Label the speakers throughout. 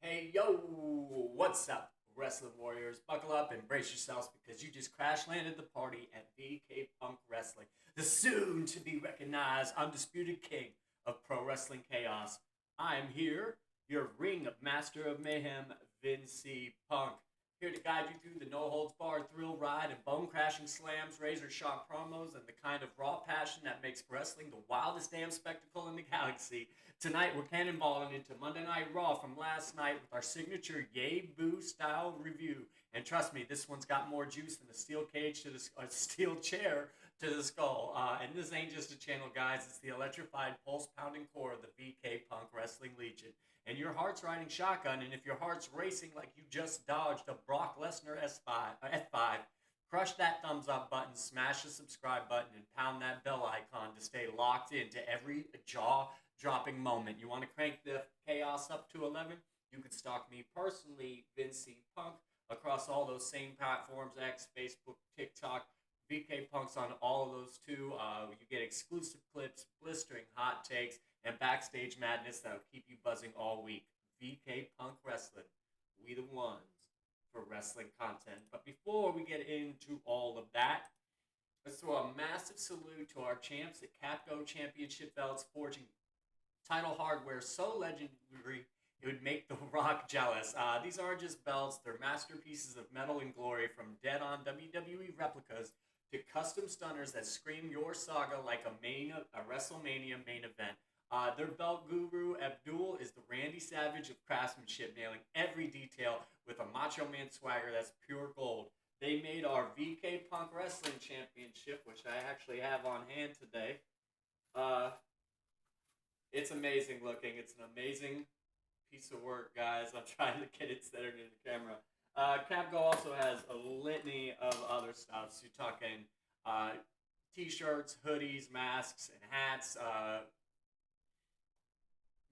Speaker 1: Hey, yo, what's up, Wrestling Warriors? Buckle up and brace yourselves because you just crash landed the party at VK Punk Wrestling, the soon to be recognized undisputed king of pro wrestling chaos. I am here, your ring master of mayhem, Vin C Punk. Here to guide you through the no holds barred thrill ride and bone crashing slams, razor sharp promos, and the kind of raw passion that makes wrestling the wildest damn spectacle in the galaxy. Tonight we're cannonballing into Monday Night Raw from last night with our signature yay boo style review. And trust me, this one's got more juice than a steel cage to a steel chair to the skull. And this ain't just a channel, guys. It's the electrified, pulse pounding core of the VK Punk Wrestling Legion. And your heart's riding shotgun, and if your heart's racing like you just dodged a Brock Lesnar F5, crush that thumbs up button, smash the subscribe button, and pound that bell icon to stay locked into every jaw dropping moment. You want to crank the chaos up to 11? You can stalk me personally, Vin C Punk, across all those same platforms: X, Facebook, TikTok. VK Punk's on all of those too. You get exclusive clips, blistering hot takes, and backstage madness that'll keep you buzzing all week. VK Punk Wrestling, we the ones for wrestling content. But before we get into all of that, let's throw a massive salute to our champs at Capco Championship Belts, forging title hardware so legendary it would make The Rock jealous. These aren't just belts, they're masterpieces of metal and glory, from dead-on WWE replicas to custom stunners that scream your saga like a WrestleMania main event. Their belt guru, Abdul, is the Randy Savage of craftsmanship, nailing every detail with a Macho Man swagger that's pure gold. They made our VK Punk Wrestling Championship, which I actually have on hand today. It's amazing looking. It's an amazing piece of work, guys. I'm trying to get it centered in the camera. Capco also has a litany of other stuff. So you're talking t-shirts, hoodies, masks, and hats.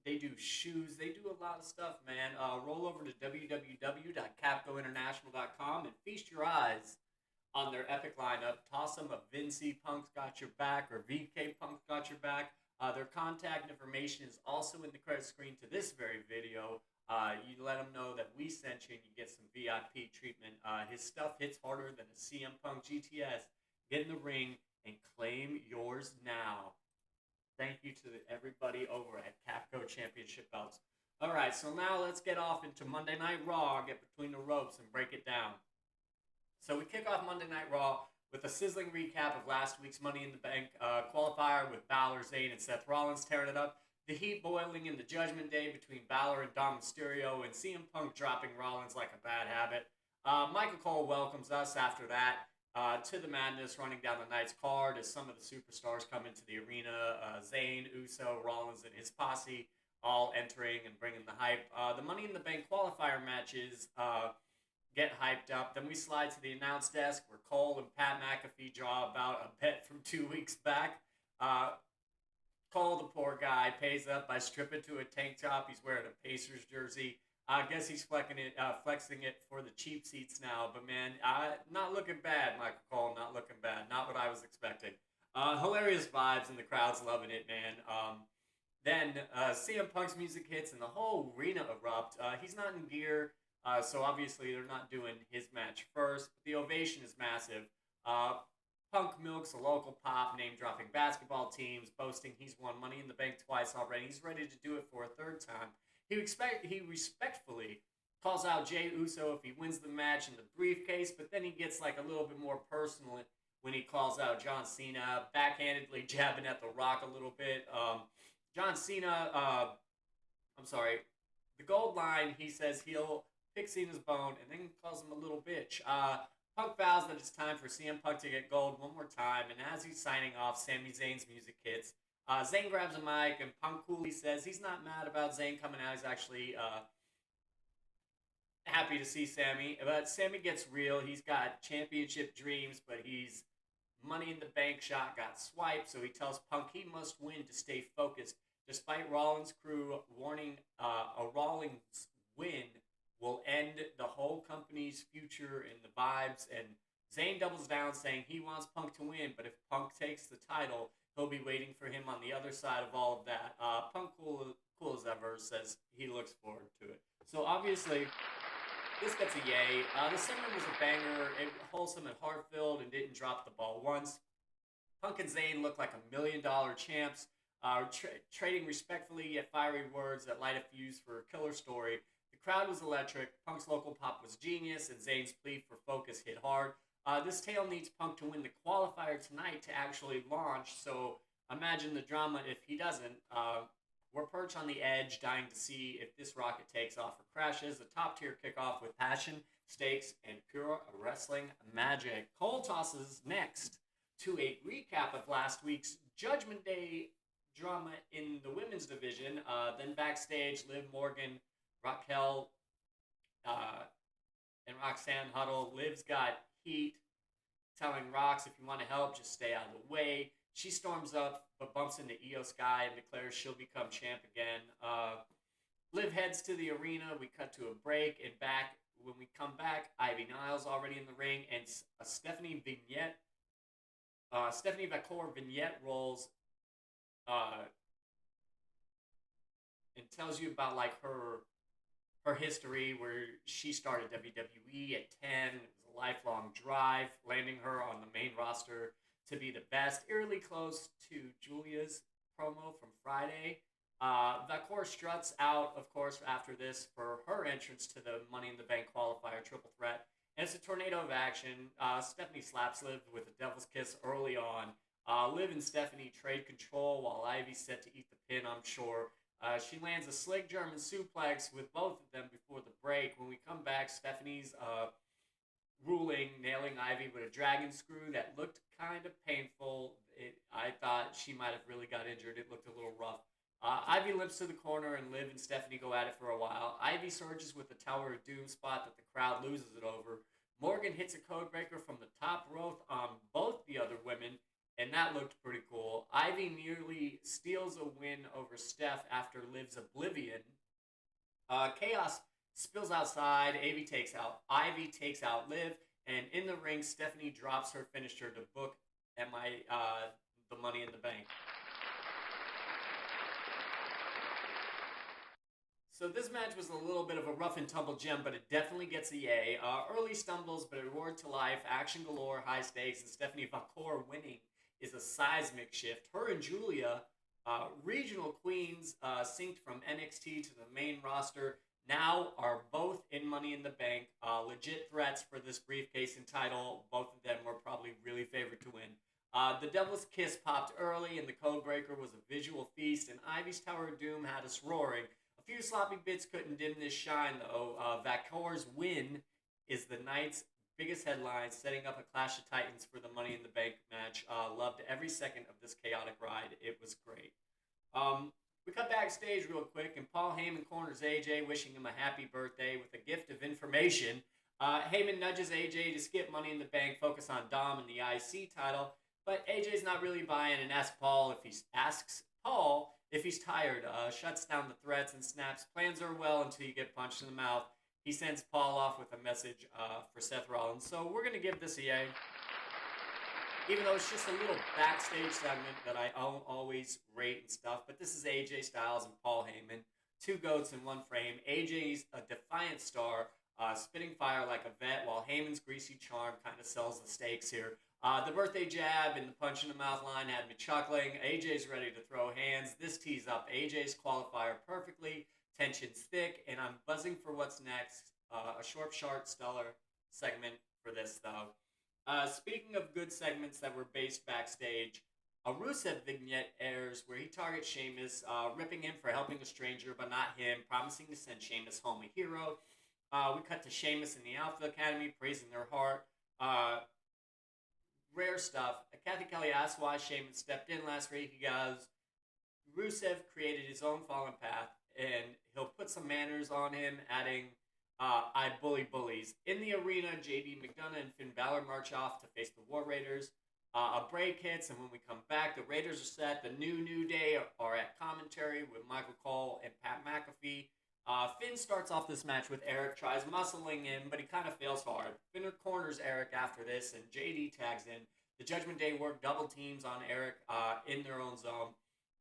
Speaker 1: They do shoes. They do a lot of stuff, man. Roll over to www.capcointernational.com and feast your eyes on their epic lineup. Toss them a Vin C Punk's got your back or VK Punk's got your back. Their contact information is also in the credit screen to this very video. You let them know that we sent you and you get some VIP treatment. His stuff hits harder than a CM Punk GTS. Get in the ring and claim yours now. Thank you to everybody over at Capco Championship Belts. All right, so now let's get off into Monday Night Raw, get between the ropes, and break it down. So we kick off Monday Night Raw with a sizzling recap of last week's Money in the Bank qualifier with Balor, Zayn, and Seth Rollins tearing it up. The heat boiling in the Judgment Day between Balor and Dom Mysterio, and CM Punk dropping Rollins like a bad habit. Michael Cole welcomes us after that to the madness, running down the night's card as some of the superstars come into the arena. Zayn, Uso, Rollins, and his posse all entering and bringing the hype. The Money in the Bank qualifier matches get hyped up. Then we slide to the announce desk where Cole and Pat McAfee draw about a bet from 2 weeks back. Cole, the poor guy, pays up by stripping to a tank top. He's wearing a Pacers jersey. I guess he's flexing it for the cheap seats now. But, man, not looking bad, Michael Cole. Not looking bad. Not what I was expecting. Hilarious vibes, and the crowd's loving it, man. Then CM Punk's music hits, and the whole arena erupts. He's not in gear, so obviously they're not doing his match first. But the ovation is massive. Punk milks a local pop, name-dropping basketball teams, boasting he's won Money in the Bank twice already. He's ready to do it for a third time. He respectfully calls out Jey Uso if he wins the match in the briefcase, but then he gets like a little bit more personal when he calls out John Cena, backhandedly jabbing at The Rock a little bit. John Cena, the gold line, he says he'll pick Cena's bone and then calls him a little bitch. Punk vows that it's time for CM Punk to get gold one more time, and as he's signing off, Sami Zayn's music hits. Zayn grabs a mic, and Punk coolly says he's not mad about Zayn coming out. He's actually happy to see Sami. But Sami gets real. He's got championship dreams, but his Money in the Bank shot got swiped, so he tells Punk he must win to stay focused. Despite Rollins' crew warning a Rollins win will end the whole company's future in the vibes, and Zayn doubles down saying he wants Punk to win, but if Punk takes the title, he'll be waiting for him on the other side of all of that. Punk, cool as ever, says he looks forward to it. So obviously, this gets a yay. The segment was a banger, it wholesome and heart-filled, and didn't drop the ball once. Punk and Zayn look like $1 million champs, trading respectfully yet fiery words that light a fuse for a killer story. The crowd was electric, Punk's local pop was genius, and Zayn's plea for focus hit hard. This tale needs Punk to win the qualifier tonight to actually launch, so imagine the drama if he doesn't. We're perched on the edge, dying to see if this rocket takes off or crashes. A top tier kickoff with passion, stakes, and pure wrestling magic. Cole tosses next to a recap of last week's Judgment Day drama in the women's division. Then backstage, Liv Morgan, Raquel, uh, and Roxanne huddle. Liv's got heat, telling Rox, if you want to help, just stay out of the way. She storms up but bumps into Io Sky and declares she'll become champ again. Liv heads to the arena. We cut to a break and back. When we come back, Ivy Niles already in the ring and a Stephanie Vacor vignette rolls uh, and tells you about like her history, where she started WWE at 10. It was a lifelong drive, landing her on the main roster to be the best. Eerily close to Julia's promo from Friday. Vacor struts out, of course, after this for her entrance to the Money in the Bank qualifier triple threat. And it's a tornado of action. Stephanie slaps Liv with a devil's kiss early on. Liv and Stephanie trade control while Ivy's set to eat the pin, I'm sure. She lands a slick German suplex with both of them before the break. When we come back, Stephanie's ruling, nailing Ivy with a dragon screw that looked kind of painful. I thought she might have really got injured. It looked a little rough. Ivy limps to the corner and Liv and Stephanie go at it for a while. Ivy surges with the Tower of Doom spot that the crowd loses it over. Morgan hits a codebreaker from the top rope on both the other women, and that looked pretty cool. Ivy nearly steals a win over Steph after Liv's Oblivion. Chaos spills outside. Ivy takes out Liv, and in the ring, Stephanie drops her finisher to book the Money in the Bank. So this match was a little bit of a rough and tumble gem, but it definitely gets a yay. Early stumbles, but a roar to life, action galore, high stakes, and Stephanie Vacor winning is a seismic shift. Her and Julia, regional queens, synced from NXT to the main roster, now are both in Money in the Bank. Legit threats for this briefcase and title. Both of them were probably really favored to win. The Devil's Kiss popped early, and the Codebreaker was a visual feast, and Ivy's Tower of Doom had us roaring. A few sloppy bits couldn't dim this shine, though. Vacor's win is the night's biggest headline, setting up a Clash of Titans for the Money in the Bank match. Loved every second of this chaotic ride. It was great. We cut backstage real quick, and Paul Heyman corners AJ, wishing him a happy birthday with a gift of information. Heyman nudges AJ to skip Money in the Bank, focus on Dom and the IC title, but AJ's not really buying and asks Paul if he's tired. Shuts down the threats and snaps. Plans are well until you get punched in the mouth. He sends Paul off with a message for Seth Rollins. So we're going to give this a yay. Even though it's just a little backstage segment that I always rate and stuff. But this is AJ Styles and Paul Heyman. Two goats in one frame. AJ's a defiant star, spitting fire like a vet, while Heyman's greasy charm kind of sells the stakes here. The birthday jab and the punch in the mouth line had me chuckling. AJ's ready to throw hands. This tees up AJ's qualifier perfectly. Tension's thick, and I'm buzzing for what's next. A short, sharp, stellar segment for this, though. Speaking of good segments that were based backstage, a Rusev vignette airs where he targets Sheamus, ripping him for helping a stranger, but not him, promising to send Sheamus home a hero. We cut to Sheamus and the Alpha Academy praising their heart. Rare stuff. Kathy Kelly asks why Sheamus stepped in last week. He goes, Rusev created his own fallen path, and he'll put some manners on him, adding, I bully bullies. In the arena, JD McDonough and Finn Balor march off to face the War Raiders. A break hits, and when we come back, the Raiders are set. The New Day are at commentary with Michael Cole and Pat McAfee. Finn starts off this match with Eric, tries muscling in, but he kind of fails hard. Finn corners Eric after this, and JD tags in. The Judgment Day work double teams on Eric in their own zone.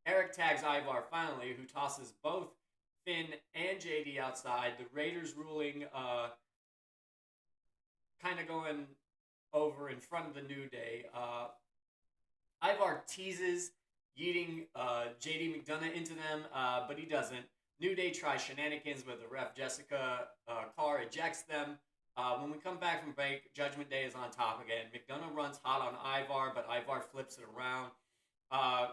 Speaker 1: Eric tags Ivar finally, who tosses both Finn and JD outside. The Raiders ruling kind of going over in front of the New Day. Ivar teases yeeting JD McDonough into them, but he doesn't. New Day tries shenanigans with the ref. Jessica Carr ejects them. When we come back from break, Judgment Day is on top again. McDonough runs hot on Ivar, but Ivar flips it around. Uh,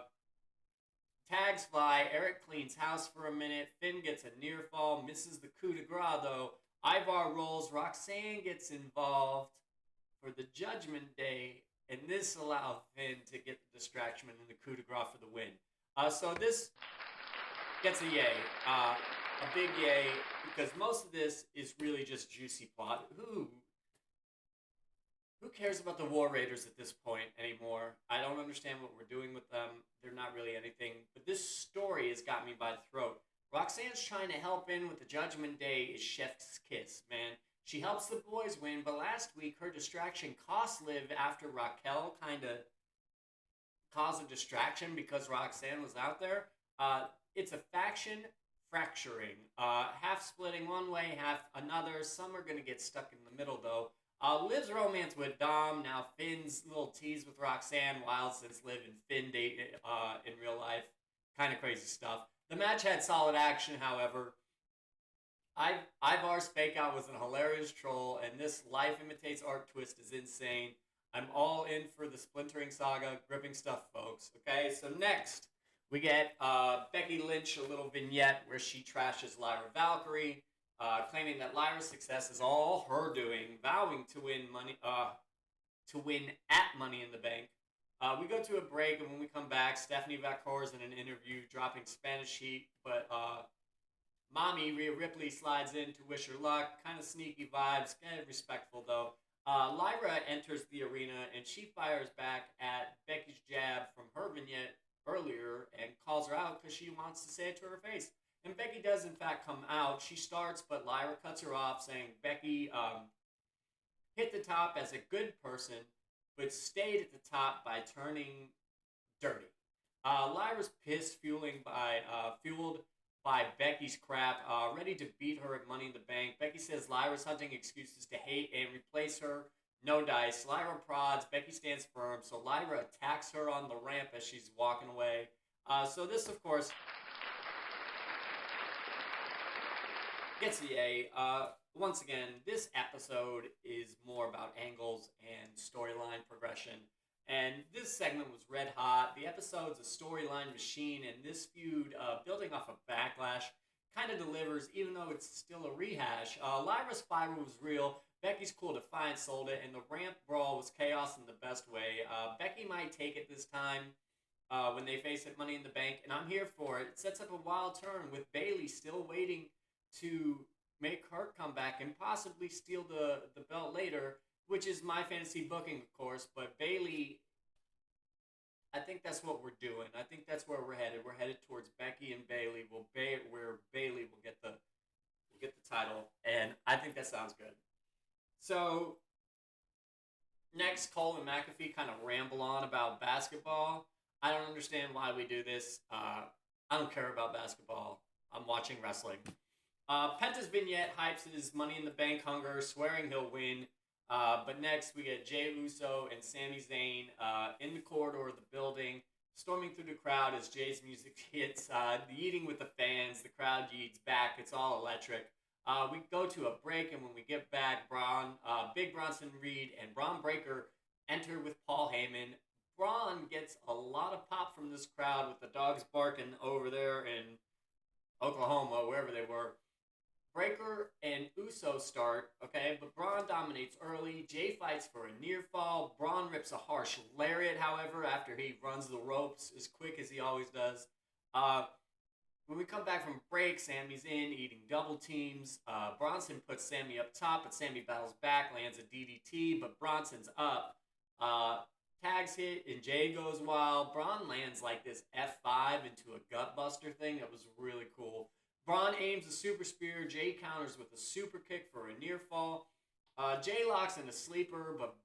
Speaker 1: Tags fly. Eric cleans house for a minute. Finn gets a near fall, misses the coup de grace though. Ivar rolls. Roxanne gets involved for the Judgment Day, and this allowed Finn to get the distraction and the coup de grace for the win. So this gets a yay, a big yay, because most of this is really just juicy plot. Who cares about the War Raiders at this point anymore? I don't understand what we're doing with them. They're not really anything. But this story has got me by the throat. Roxanne's trying to help in with the Judgment Day is Chef's Kiss, man. She helps the boys win, but last week her distraction cost Liv after Raquel kind of caused a distraction because Roxanne was out there. It's a faction fracturing. Half splitting one way, half another. Some are going to get stuck in the middle, though. Liv's romance with Dom, now Finn's little tease with Roxanne, wild since Liv and Finn date in real life. Kind of crazy stuff. The match had solid action, however. Ivar's fake out was a hilarious troll, and this life imitates art twist is insane. I'm all in for the splintering saga. Gripping stuff, folks. Okay, so next we get Becky Lynch, a little vignette where she trashes Lyra Valkyrie. Claiming that Lyra's success is all her doing, vowing to win at Money in the Bank. We go to a break, and when we come back, Stephanie Vacour is in an interview dropping Spanish heat, but Mommy Rhea Ripley slides in to wish her luck. Kind of sneaky vibes, kind of respectful though. Lyra enters the arena, and she fires back at Becky's jab from her vignette earlier and calls her out because she wants to say it to her face. And Becky does, in fact, come out. She starts, but Lyra cuts her off, saying Becky hit the top as a good person, but stayed at the top by turning dirty. Lyra's pissed, fueled by Becky's crap, ready to beat her at Money in the Bank. Becky says Lyra's hunting excuses to hate and replace her. No dice. Lyra prods. Becky stands firm, so Lyra attacks her on the ramp as she's walking away. So this, of course, gets the A. Once again, this episode is more about angles and storyline progression. And this segment was red hot. The episode's a storyline machine, and this feud, building off of Backlash, kind of delivers, even though it's still a rehash. Lyra's spiral was real. Becky's cool defiance sold it, and the ramp brawl was chaos in the best way. Becky might take it this time when they face it Money in the Bank, and I'm here for it. It sets up a wild turn with Bayley still waiting to make her comeback and possibly steal the belt later, which is my fantasy booking, of course. But Bayley, I think that's what we're doing. I think that's where we're headed. We're headed towards Becky and Bayley, where Bayley will get the title, and I think that sounds good. So next, Cole and McAfee kind of ramble on about basketball. I don't understand why we do this. I don't care about basketball. I'm watching wrestling. Penta's vignette hypes his Money in the Bank hunger, swearing he'll win. But next, we get Jey Uso and Sami Zayn in the corridor of the building, storming through the crowd as Jay's music hits, yeeting with the fans. The crowd yeets back. It's all electric. We go to a break, and when we get back, Big Bronson Reed and Braun Breaker enter with Paul Heyman. Braun gets a lot of pop from this crowd with the dogs barking over there in Oklahoma, wherever they were. Breaker and Uso start, okay, but Braun dominates early. Jay fights for a near fall. Braun rips a harsh lariat, however, after he runs the ropes as quick as he always does. When we come back from break, Sammy's in, eating double teams. Bronson puts Sammy up top, but Sammy battles back, lands a DDT, but Bronson's up. Tags hit, and Jay goes wild. Braun lands like this F5 into a gutbuster thing that was really cool. Braun aims a super spear. Jay counters with a super kick for a near fall. Jay locks in a sleeper, but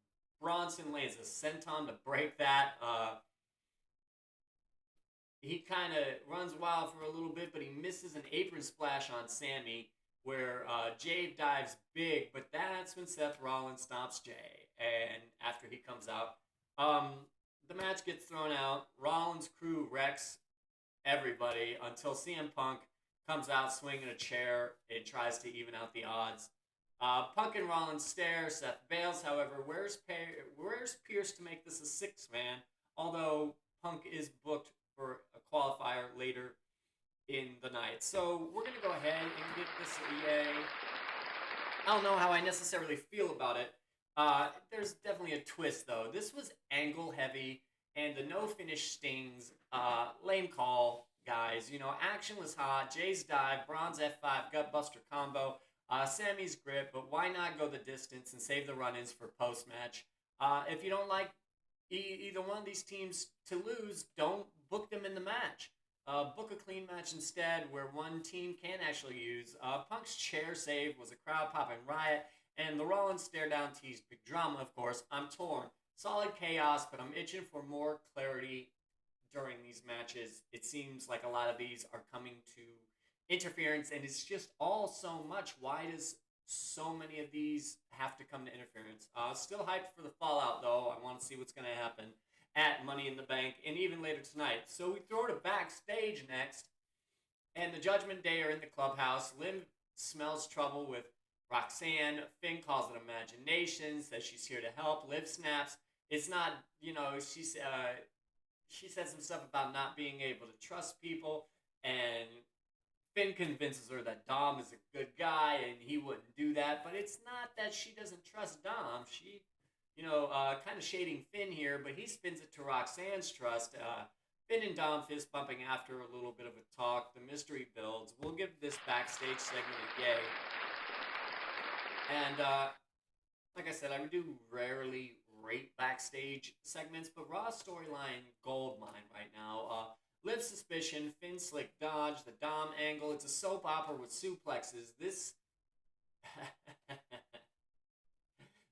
Speaker 1: Bronson lands a senton to break that. he kind of runs wild for a little bit, but he misses an apron splash on Sammy, where Jay dives big, but that's when Seth Rollins stops Jay. And after he comes out, um, the match gets thrown out. Rollins' crew wrecks everybody until CM Punk comes out swinging a chair and tries to even out the odds. Punk and Rollins stare. Seth bails, however. Where's Pierce to make this a six-man? Although Punk is booked for a qualifier later in the night. So we're going to go ahead and give this a yay. I don't know how I necessarily feel about it. There's definitely a twist, though. This was angle heavy, and the no finish stings. Lame call, guys. You know, action was hot. Jay's dive, Braun's F5, gutbuster combo, Sammy's grip, but why not go the distance and save the run ins for post match? If you don't like either one of these teams to lose, don't book them in the match. Book a clean match instead where one team can actually use. Punk's chair save was a crowd popping riot, and the Rollins stare down teased big drama, of course. I'm torn. Solid chaos, but I'm itching for more clarity during these matches. It seems like a lot of these are coming to interference, and it's just all so much. Why does so many of these have to come to interference? Still hyped for the fallout, though. I want to see what's going to happen at Money in the Bank and even later tonight. So we throw to backstage next, and the Judgment Day are in the clubhouse. Liv smells trouble with Roxanne. Finn calls it imagination, says she's here to help. Liv snaps. It's not, she said some stuff about not being able to trust people, and Finn convinces her that Dom is a good guy and he wouldn't do that. But it's not that she doesn't trust Dom. She, kind of shading Finn here, but he spins it to Roxanne's trust. Finn and Dom fist bumping after a little bit of a talk. The mystery builds. We'll give this backstage segment a yay. And like I said, I do rarely rate backstage segments, but Raw storyline gold mine right now. Liv suspicion, Finn slick dodge, the Dom angle. It's a soap opera with suplexes. This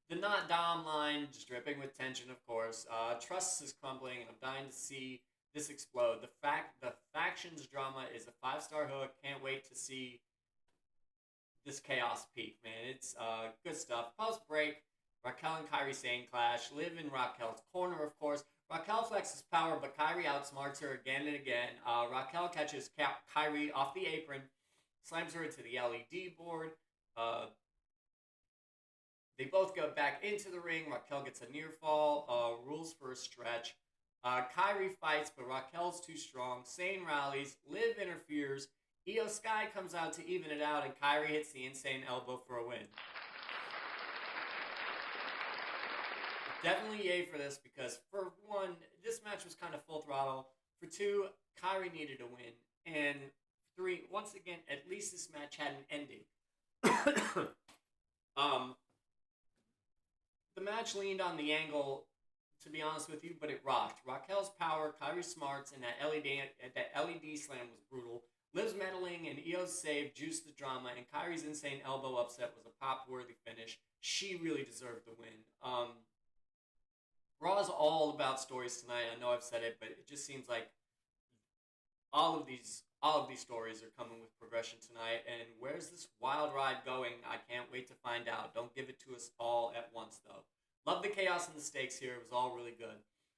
Speaker 1: the not Dom line, just dripping with tension, of course. Trust is crumbling, and I'm dying to see this explode. The factions drama is a 5-star hook. Can't wait to see this chaos peak, man. It's good stuff. Post break, Raquel and Kyrie Sane clash. Liv in Raquel's corner, of course. Raquel flexes power, but Kyrie outsmarts her again and again. Raquel catches Kyrie off the apron, slams her into the LED board. They both go back into the ring. Raquel gets a near fall, rules for a stretch. Kyrie fights, but Raquel's too strong. Sane rallies. Liv interferes. Io Sky comes out to even it out, and Kyrie hits the insane elbow for a win. Definitely yay for this because, for one, this match was kind of full throttle. For two, Kyrie needed a win. And three, once again, at least this match had an ending. The match leaned on the angle, to be honest with you, but it rocked. Raquel's power, Kyrie smarts, and that LED slam was brutal. Liv's meddling and Io's save juiced the drama, and Kyrie's insane elbow upset was a pop-worthy finish. She really deserved the win. Raw's all about stories tonight. I know I've said it, but it just seems like all of these stories are coming with progression tonight. And where's this wild ride going? I can't wait to find out. Don't give it to us all at once, though. Love the chaos and the stakes here. It was all really good.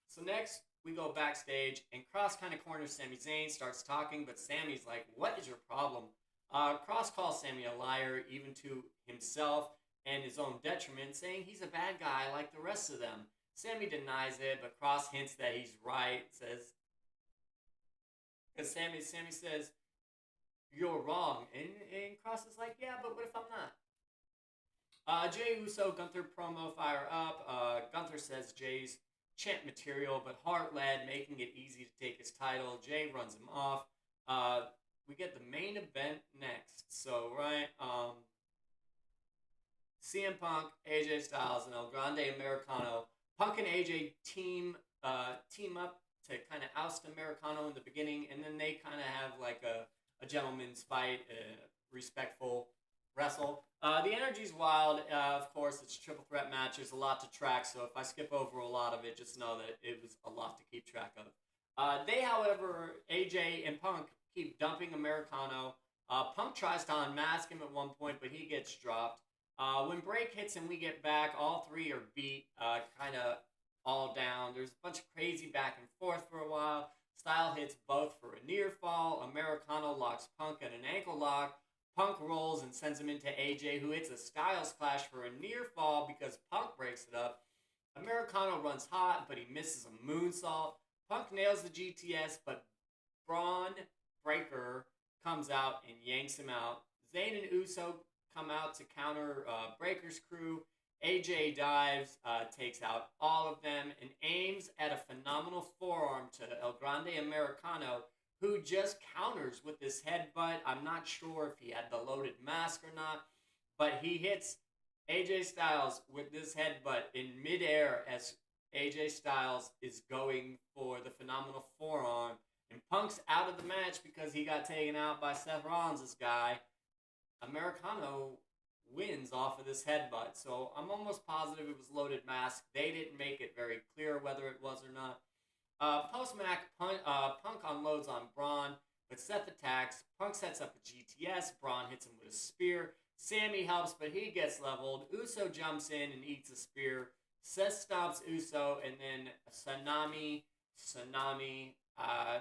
Speaker 1: So next, we go backstage, and Cross kind of corners Sami Zayn, starts talking, but Sami's like, what is your problem? Cross calls Sami a liar, even to himself and his own detriment, saying he's a bad guy like the rest of them. Sami denies it, but Cross hints that he's right, says, because Sami says, you're wrong. And Cross is like, yeah, but what if I'm not? Jey Uso, Gunther promo fire up. Gunther says Jay's chant material, but heart-led, making it easy to take his title. Jay runs him off. We get the main event next. So, right, CM Punk, AJ Styles, and El Grande Americano. Punk and AJ team up to kind of oust Americano in the beginning, and then they kind of have like a gentleman's fight, respectful wrestle. The energy's wild. Of course, it's a triple threat match. There's a lot to track, so if I skip over a lot of it, just know that it was a lot to keep track of. They, however, AJ and Punk keep dumping Americano. Punk tries to unmask him at one point, but he gets dropped. When break hits and we get back, all three are beat, kind of all down. There's a bunch of crazy back and forth for a while. Style hits both for a near fall. Americano locks Punk at an ankle lock. Punk rolls and sends him into AJ, who hits a Styles Clash for a near fall because Punk breaks it up. Americano runs hot, but he misses a moonsault. Punk nails the GTS, but Braun Breaker comes out and yanks him out. Zayn and Uso come out to counter Breaker's crew. AJ dives, takes out all of them, and aims at a phenomenal forearm to El Grande Americano, who just counters with this headbutt. I'm not sure if he had the loaded mask or not, but he hits AJ Styles with this headbutt in midair as AJ Styles is going for the phenomenal forearm. And Punk's out of the match because he got taken out by Seth Rollins' guy. Americano wins off of this headbutt. So I'm almost positive it was loaded mask. They didn't make it very clear whether it was or not. Punk unloads on Braun, but Seth attacks. Punk sets up a GTS. Braun hits him with a spear. Sammy helps, but he gets leveled. Uso jumps in and eats a spear. Seth stomps Uso, and then Tsunami.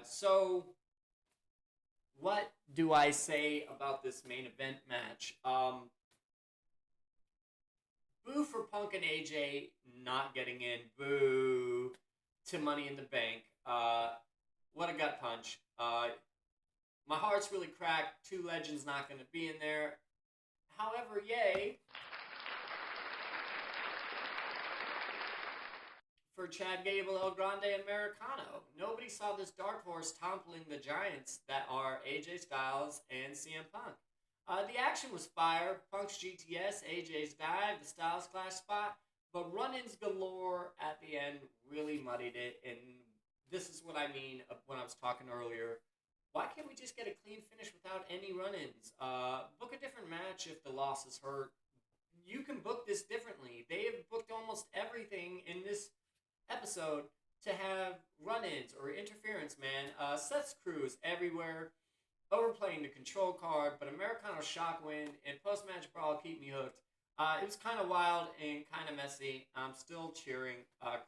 Speaker 1: So, what do I say about this main event match? Boo for Punk and AJ not getting in. Boo to Money in the Bank. What a gut punch. My heart's really cracked. Two Legends not going to be in there. However, yay for Chad Gable, El Grande Americano. Nobody saw this dark horse toppling the giants that are AJ Styles and CM Punk. The action was fire. Punk's GTS, AJ's dive, the Styles Clash spot, but run-ins galore at the end really muddied it, and this is what I mean when I was talking earlier. Why can't we just get a clean finish without any run-ins? Book a different match if the loss is hurt. You can book this differently. They have booked almost everything in this episode to have run-ins or interference, man. Seth's crew is everywhere, overplaying the control card, but Americano's shock win and post-match brawl keep me hooked. It was kind of wild and kind of messy. I'm still cheering.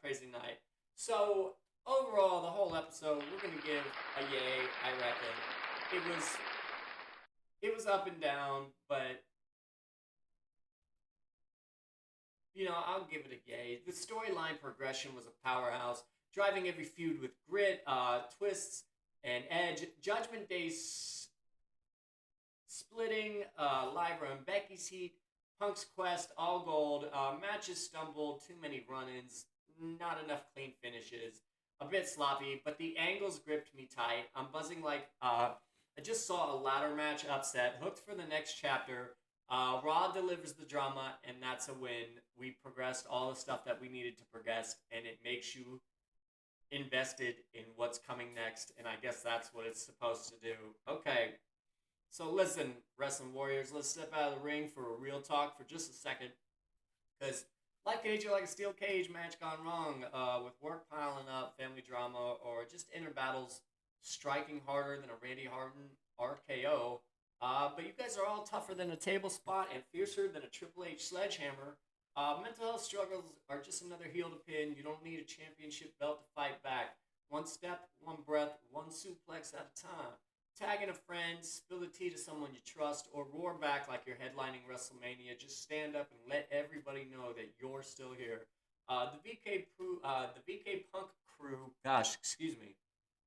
Speaker 1: Crazy night. So overall, the whole episode, we're gonna give a yay. I reckon it was up and down, but I'll give it a yay. The storyline progression was a powerhouse, driving every feud with grit, twists, and edge. Judgment Day splitting, Lyra and Becky's heat, Punk's quest, all gold. Matches stumbled, too many run-ins, not enough clean finishes. A bit sloppy, but the angles gripped me tight. I'm buzzing like I just saw a ladder match upset, hooked for the next chapter. Raw delivers the drama, and that's a win. We progressed all the stuff that we needed to progress, and it makes you invested in what's coming next, and I guess that's what it's supposed to do. Okay, so listen, Wrestling Warriors, let's step out of the ring for a real talk for just a second, because life cage you like a steel cage match gone wrong, with work piling up, family drama, or just inner battles striking harder than a Randy Orton RKO. But you guys are all tougher than a table spot and fiercer than a Triple H sledgehammer. Mental health struggles are just another heel to pin. You don't need a championship belt to fight back. One step, one breath, one suplex at a time. Tagging a friend, spill the tea to someone you trust, or roar back like you're headlining WrestleMania. Just stand up and let everybody know that you're still here. The VK Punk crew, excuse me,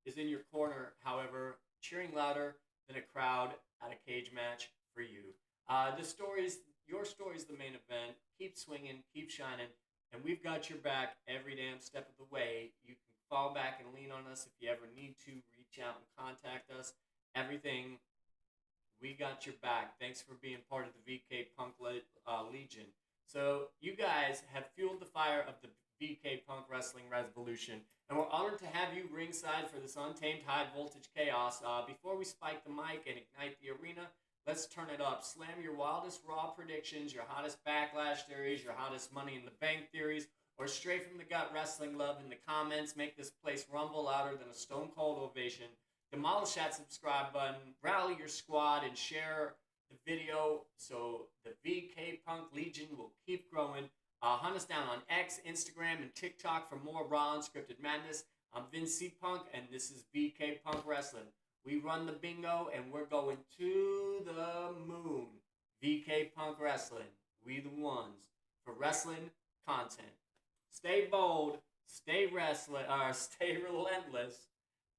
Speaker 1: is in your corner. However, cheering louder than a crowd at a cage match for you. Your story's the main event. Keep swinging, keep shining, and we've got your back every damn step of the way. You can fall back and lean on us if you ever need to. Reach out and contact us. Everything, we got your back. Thanks for being part of the VK Punk Legion. So you guys have fueled the fire of the VK Punk Wrestling Revolution, and we're honored to have you ringside for this untamed high-voltage chaos. Before we spike the mic and ignite the arena, let's turn it up. Slam your wildest Raw predictions, your hottest Backlash theories, your hottest Money in the Bank theories, or straight from the gut wrestling love in the comments. Make this place rumble louder than a stone cold ovation. Demolish that subscribe button, rally your squad, and share the video so the VK Punk Legion will keep growing. Hunt us down on X, Instagram, and TikTok for more raw unscripted madness. I'm Vin C Punk, and this is VK Punk Wrestling. We run the bingo, and we're going to the moon. VK Punk Wrestling. We the ones for wrestling content. Stay bold, stay stay relentless.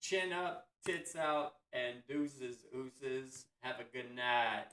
Speaker 1: Chin up, tits out, and deuces, oozes. Have a good night.